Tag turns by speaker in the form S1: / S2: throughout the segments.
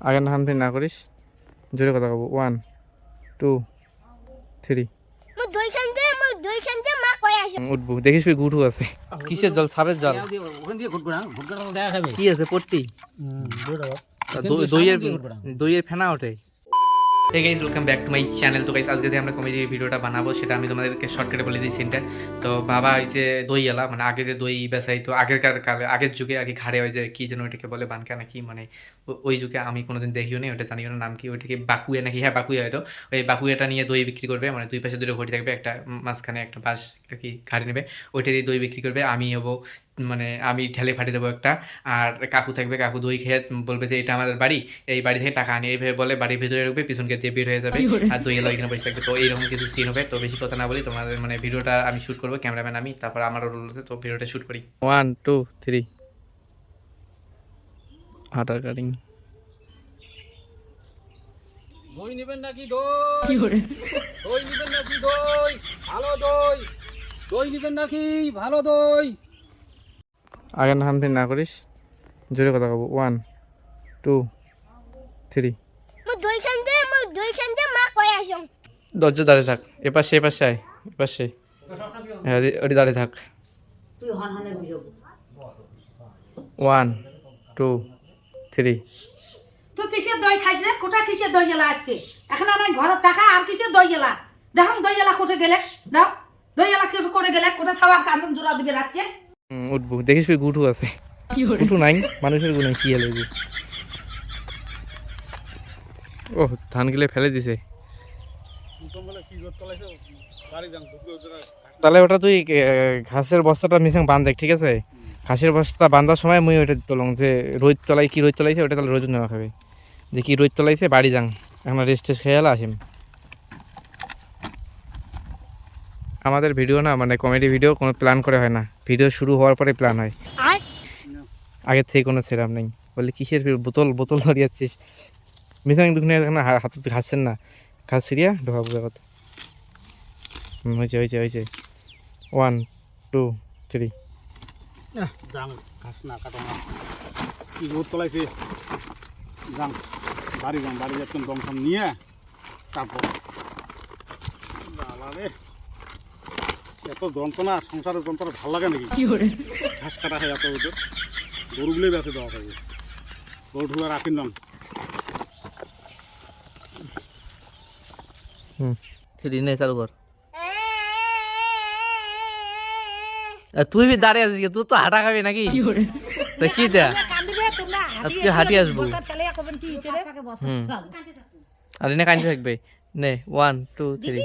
S1: আগে না হামফি না করিস, জোরে কথা কব। 1 2 3 উঠবো। দেখিস গুঠু আছে। কিসের জল? সাবের জল। কি আছে পট্টি? দইয়ের ফেনা ওঠে। Hey guys, welcome back to my channel. তো গাইস, আজকে আমরা কমেডি ভিডিওটা বানাবো, সেটা আমি তোমাদেরকে শর্টকাটে বলে দিই সিনটা। তো বাবা হয়েছে দই এলা, মানে আগে যে দই বেসাইতো আগের যুগে আর কি, ঘাড়ে ওই যে কি যেন ওইটাকে বলে, বানকা নাকি, মানে ওই যুগে আমি কোনোদিন দেখিও নি, ওটা জানিও না নাম কি, ওইটাকে বাকুয়ে নাকি, হ্যাঁ বাকুয়ে হয়তো। ওই বাকুয়েটা নিয়ে দই বিক্রি করবে, মানে দুই পাশে দুটো ঘড়ি থাকবে, একটা মাঝখানে একটা বাঁশ আর কি ঘাড়ে নেবে, ওইটা দিয়ে দই বিক্রি করবে। আমি হবো, মানে আমি ঢেলে ফাটিয়ে দেবো একটা, আর কাকু থাকবে, কাকু দই খেয়ে বলবে যে এটা আমাদের বাড়ি, এই বাড়ি থেকে টাকা আনি, এইভাবে বলে বাড়ির ভিতরে ঢুকবে, পিছন গেট দিয়ে বের হয়ে যাবে, আর দই এলো এখানে বসে থাকবে। তো এইরকম কিছু সিন হবে। তো বেশি কথা না বলি, তোমাদের মানে ভিডিওটা আমি শ্যুট করবো, ক্যামেরাম্যান আমি, তারপর আমারও রোল আছে, তো ভিডিওটা শ্যুট করি। 1 2 3 আটার কাটিং।
S2: দই নেবেন নাকি? দই কি করে? দই নেবেন নাকি? দই ভালো দই। দই নেবেন নাকি? ভালো দই।
S1: আগে না হামফি না করিস, জোরে কথা কব। 1 2 3 দরজা দাঁড়িয়ে থাক, এপাশে এপাশে আয়, এপাশে, হ্যাঁ ওটি দাঁড়িয়ে থাক। 1 2 3
S3: তুই কিসের দই খাইস রে? কোটা কিসের দই গেলা আছে? এখন আর ঘরের টাকা আর কিসের দই গেলা? দেখো দই গেলা কোটে গেলে, দাও দই গেলা কি করে গেলে, কোটা খাবার কান্দন জোড়া দিবে রাখছে।
S1: উঠবো। দেখিস গুঠু আছে। গুঠু নাই, মানুষের গু নাই, কি হলে গু। ও ধান গিলে ফেলে দিছে। তাহলে ওটা তুই ঘাসের বস্তাটা মিশাং বান্ধ দেখ, ঠিক আছে? ঘাসের বস্তা বান্ধার সময় মুই ওইটা তোলং যে রোদ তলাই, কি রোদ তলাইছে ওটা, তাহলে রোদ নেওয়া খাবে যে কি রোদ তলাইছে, বাড়ি যাং এখন, রেস্ট টেস্ট খেয়ে আসিম। আমাদের ভিডিও না, মানে কমেডি ভিডিও কোনো প্ল্যান করে হয় না, ভিডিও শুরু হওয়ার পরে প্ল্যান হয়, আগের থেকে কোনো সেরাম নেই। বলে কিসের বোতল বোতল ধরিয়ে যাচ্ছিস? মিশাং দুখানে হাত ঘাসছেন না, ঘাস সিরিয়া ঢোকা বুঝা কত হয়েছে হয়েছে হয়েছে। 1 2 3
S2: ঘাস না কাটো না, কি রোদ তোলাইছে। যান বাড়ি যান, বাড়ি যাচ্ছেন দমসম নিয়ে, তারপর বাবা রে, এত যন্ত্রণা, সংসারের যন্ত্রণা ভালো লাগে নাকি? ঘাস কাটা হয় এত ওদের, গরুগুলোই বেঁচে দেওয়া থাকবে, গরু ঢুকা রাখিন নাম।
S1: 3 নে চালু কর। তুই বি দাঁড়িয়ে আছিস, তুই তো হাঁটা খাবি নাকি? তা কি দেয়া তুই হাঁটি আসবো। আর এনে কাঁদতে থাকবে। নে 1 2 3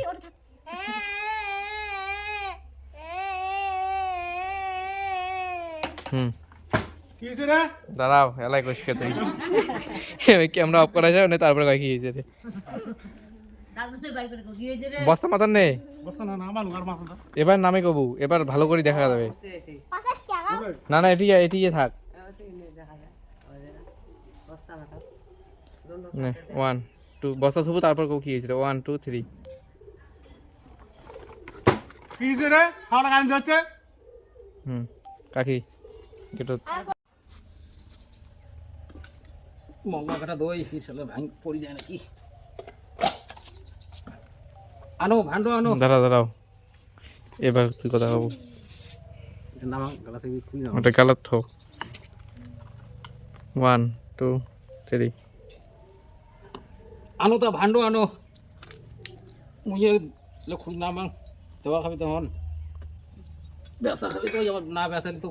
S1: দাঁড়াও, এলাই কইস কে তুই? ক্যামেরা অফ করা যাবে না, তারপরে কয় কি হয়েছে রে? বস্তা মাথার নে, এবার নামে কবু, এবার ভালো করে দেখা যাবে। না না, এটি এটি থাক। 1 2 বস্তা থুবো, তারপর কব কি হয়েছিল। 1 2 3
S2: কি রে সারা গান যাচ্ছে।
S1: কাকি কেটো
S2: মঙ্গা কাটা দই ফিরলে ভাঙ পড়ে যায় নাকি? আনো ভান্ডো আনো।
S1: দাঁড়াও দাঁড়াও, এবার তুই কথা কব।
S2: নামা গলা থেকে খুলে নাও।
S1: ওটা কালার থো। 1 2 3
S2: আনো তো ভান্ডো আনো, মুয়ে খুল নামা, দেওয়া খাবি তখন বেসা খাবি তো, না বেসালি তো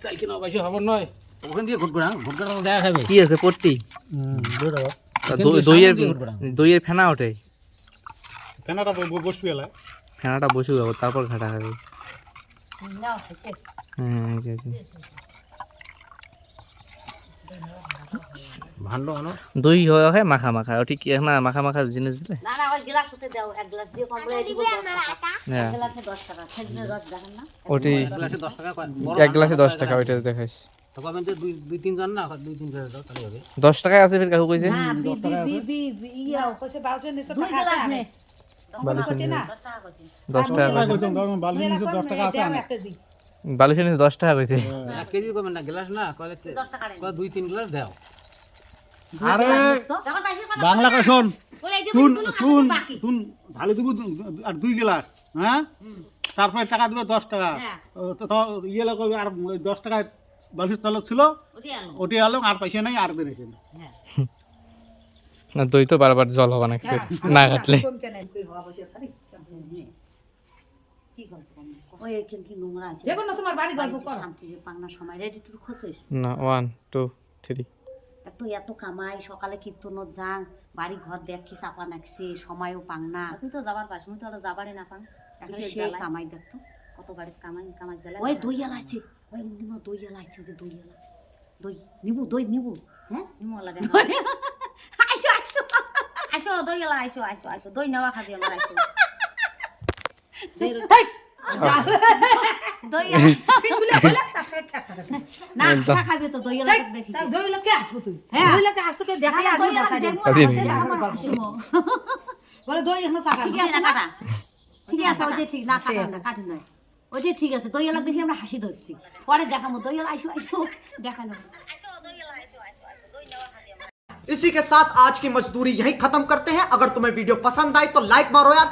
S2: চাল কিনা পয়সা খবর নয়। ওখান দিয়ে ঘুরবে না, ঘুরবে না দেখা খাবে।
S1: কি আছে পট্টি? দইয়ের ফেনা ওঠে,
S2: ফেনাটা বসবি এলা,
S1: ফেনাটা বসে যাবো, তারপর ঘাটা খাবে। হ্যাঁ
S2: ভান্ডো আনো।
S1: দই হয় মাখা মাখা, ওটি কি না মাখা মাখা জিনিস দিলে।
S3: না না, ওই গ্লাস হতে দাও, এক গ্লাস দিয়ে কম করে দিব 10 টাকা।
S1: হ্যাঁ,
S3: এক গ্লাসে 10 টাকা, খেজুরের রস দেখেন না?
S1: ওটি
S2: গ্লাসে 10 টাকা,
S1: এক গ্লাসে 10 টাকা, ওইটা দেখাইস।
S2: তো কবেন তো 2-3 জন না, 2-3 জন দাও তাহলে হবে।
S1: 10 টাকায় আছে ফির কাকু কইছে।
S3: না ইয়া কইছে 1200 টাকা আছে।
S1: বালিশের
S3: না
S1: 10 টাকা কইছে।
S2: বালিশের নিচে 10 টাকা আছে।
S1: বালিশের নিচে 10 টাকা কইছে।
S2: 1 কেজি কমেন না, গ্লাস না কইলে
S3: 10 টাকা।
S2: 2-3 গ্লাস দাও। আরে
S3: যখন পয়সার কথা
S2: বাংলা
S3: বলে
S2: কয় শোন
S3: না, বলে এই যে
S2: শুন
S3: বলি,
S2: শুন
S3: বাকি।
S2: শুন ঢালি দিব আর 2 গ্লাস, হ্যাঁ তারপরে টাকা দিবে 10 টাকা।
S3: হ্যাঁ।
S2: তো ইয়ে লোক আর 10 টাকা বালিশের তলব ছিল,
S3: ওটাই আনো।
S2: ওটি আলো আর পয়সা নাই আর দিয়েছেন।
S3: হ্যাঁ।
S1: না দই তো বারবার জল হবে না না কাটলে
S3: কি গল্প করবো?
S4: ওই এখানে কি নোংরা আছে?
S3: যে কোনো তোমার বাড়ি গল্প করো।
S4: শান্তি যে পাংনার সময় রেডি টু খোঁজেস
S1: না 1 2 3
S4: এত কামাই সকালে কীর্তনত যাং বাড়ি ঘর দেখি চাপা নাকছে সময়ও পাংনা
S3: তুই তো যাবার পাস মুই তো আর যাবারই না পাং এখন
S4: সে কামাই দেখতো
S3: কত বাড়িতে কামাই জ্বালা
S4: ওই দইয়ালা আছে ওই নিমা দইয়ালা আছে ওদের দইয়ালা দই নিবু হ্যাঁ
S3: নিমলা রে
S4: আইসো আইসো
S3: আইসো দই গেলা আইসো দই নেওয়া খাবি আমার আইসো
S4: দইয়ালা
S3: ঠিকগুলো বলে তারপরে খেটা দেবে
S4: না আশা খাবে তো দইয়ালা দেখি
S3: তাই দই লোকে আসবো তুই
S4: হ্যাঁ।
S3: দই লোকে আসতো কে দেখাই আর
S4: দইয়ালা
S3: বসাই দে
S4: দেখবো
S1: আরে
S4: বসে
S1: নিয়ে।
S4: আমার হাসিমো
S3: বলে দই এখন সাকা
S4: ঠিক আছে না কাটা ঠিক আছে ওই যে ঠিক না কাটা না কাটি নয় ওই যে ঠিক আছে দইয়ালা দেখি আমরা হাসি ধরছি পরে দেখাবো দইয়ালা আইসো দেখানো
S5: इसी के साथ आज की मजदूरी यहीं खत्म करते हैं। अगर तुम्हें वीडियो पसंद आई तो लाइक मारो यार।